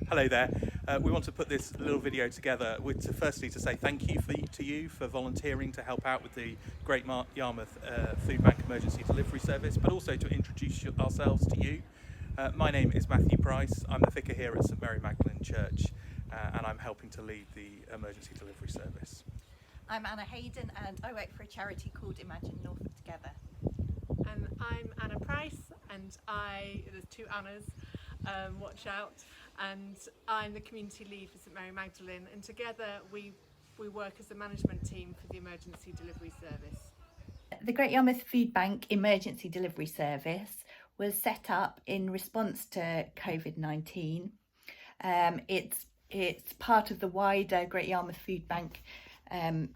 Hello there. We want to put this little video together firstly to say thank you to you for volunteering to help out with the Great Yarmouth Food Bank Emergency Delivery Service, but also to introduce ourselves to you. My name is Matthew Price. I'm the vicar here at St Mary Magdalene Church, and I'm helping to lead the emergency delivery service. I'm Anna Hayden and I work for a charity called Imagine Norfolk Together. I'm Anna Price and there's two Annas, watch out, and I'm the community lead for St Mary Magdalene, and together we work as the management team for the emergency delivery service. The Great Yarmouth Food Bank Emergency Delivery Service was set up in response to COVID-19. It's part of the wider Great Yarmouth Food Bank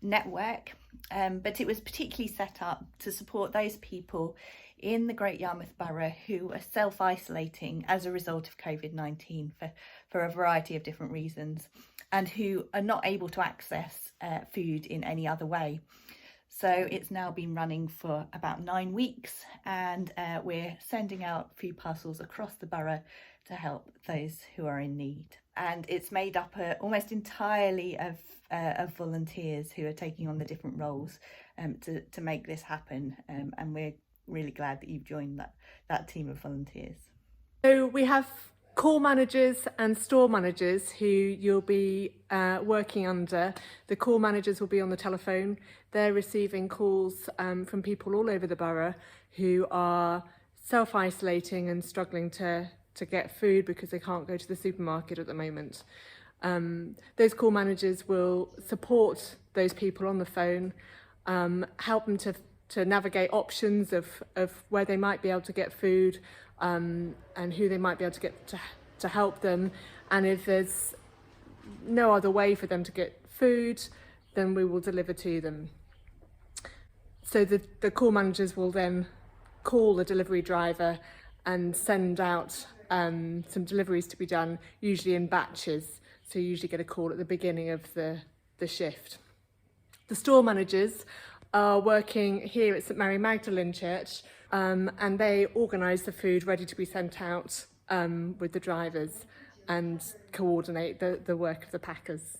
network, but it was particularly set up to support those people in the Great Yarmouth Borough who are self-isolating as a result of COVID-19 for a variety of different reasons, and who are not able to access food in any other way. So it's now been running for about 9 weeks, and we're sending out food parcels across the borough to help those who are in need. And it's made up almost entirely of volunteers who are taking on the different roles to make this happen, and we're really glad that you've joined that team of volunteers. So we have call managers and store managers who you'll be working under. The call managers will be on the telephone. They're receiving calls from people all over the borough who are self-isolating and struggling to get food because they can't go to the supermarket at the moment. Those call managers will support those people on the phone, help them to navigate options of where they might be able to get food, and who they might be able to get to help them. And if there's no other way for them to get food, then we will deliver to them. So the call managers will then call the delivery driver and send out some deliveries to be done, usually in batches. So you usually get a call at the beginning of the shift. The store managers are working here at St Mary Magdalene Church, and they organise the food ready to be sent out with the drivers and coordinate the work of the packers.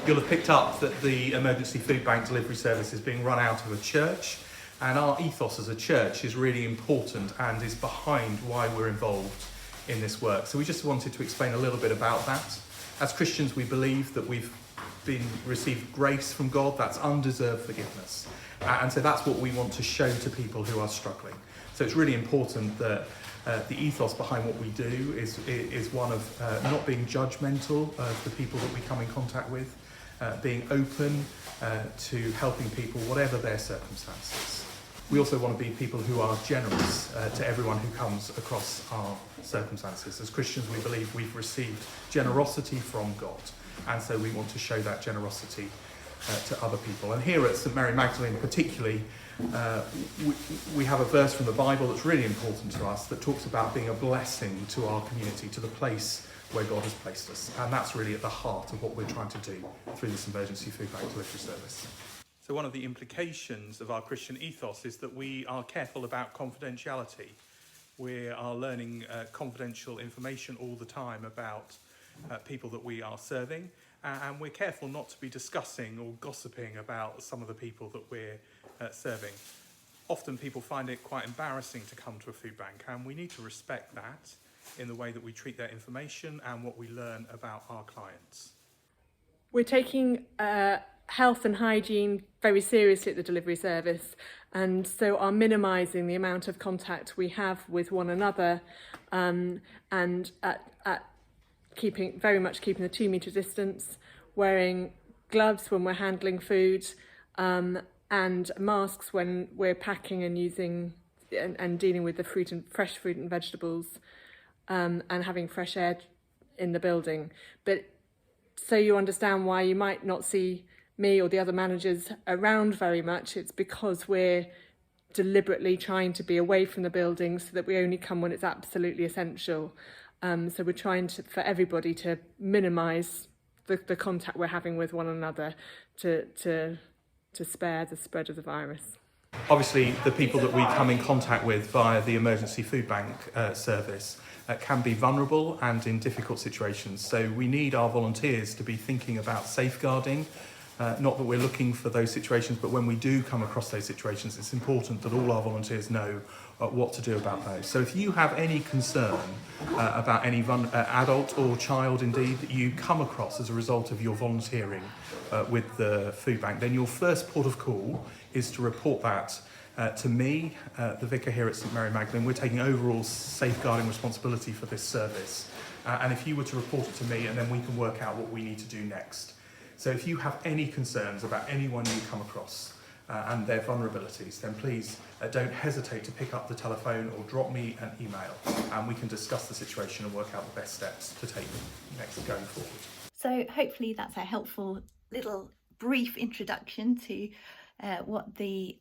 You'll have picked up that the emergency food bank delivery service is being run out of a church, and our ethos as a church is really important and is behind why we're involved in this work. So we just wanted to explain a little bit about that. As Christians, we believe that we've received grace from God, that's undeserved forgiveness. And so that's what we want to show to people who are struggling. So it's really important that the ethos behind what we do is one of not being judgmental of the people that we come in contact with, being open to helping people whatever their circumstances. We also want to be people who are generous to everyone who comes across our circumstances. As Christians, we believe we've received generosity from God, and so we want to show that generosity to other people. And here at St Mary Magdalene particularly, we have a verse from the Bible that's really important to us that talks about being a blessing to our community, to the place where God has placed us. And that's really at the heart of what we're trying to do through this emergency food bank delivery service. So one of the implications of our Christian ethos is that we are careful about confidentiality. We are learning confidential information all the time about people that we are serving, and we're careful not to be discussing or gossiping about some of the people that we're serving. Often people find it quite embarrassing to come to a food bank, and we need to respect that in the way that we treat their information and what we learn about our clients. We're taking health and hygiene very seriously at the delivery service, and so are minimising the amount of contact we have with one another, and at keeping the 2 metre distance, wearing gloves when we're handling food, and masks when we're packing and using and dealing with the fresh fruit and vegetables, and having fresh air in the building. But so you understand why you might not see me or the other managers around very much, it's because we're deliberately trying to be away from the building so that we only come when it's absolutely essential. So we're trying for everybody to minimise the contact we're having with one another to spare the spread of the virus. Obviously, the people that we come in contact with via the emergency food bank service can be vulnerable and in difficult situations. So we need our volunteers to be thinking about safeguarding. Not that we're looking for those situations, but when we do come across those situations, it's important that all our volunteers know what to do about those. So if you have any concern about any adult or child indeed that you come across as a result of your volunteering with the food bank, then your first port of call is to report that to me, the vicar here at St Mary Magdalene. We're taking overall safeguarding responsibility for this service. And if you were to report it to me, and then we can work out what we need to do next. So if you have any concerns about anyone you come across and their vulnerabilities, then please don't hesitate to pick up the telephone or drop me an email, and we can discuss the situation and work out the best steps to take next going forward. So hopefully that's a helpful little brief introduction to what the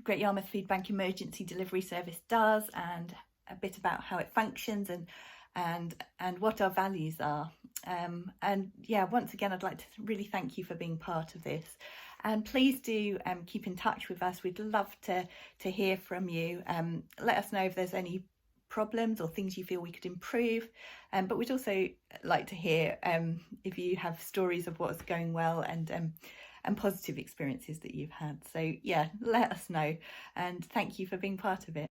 Great Yarmouth Food Bank Emergency Delivery Service does, and a bit about how it functions and what our values are. And yeah, once again, I'd like to really thank you for being part of this. And please do keep in touch with us. We'd love to hear from you. Let us know if there's any problems or things you feel we could improve. But we'd also like to hear if you have stories of what's going well and positive experiences that you've had. So yeah, let us know. And thank you for being part of it.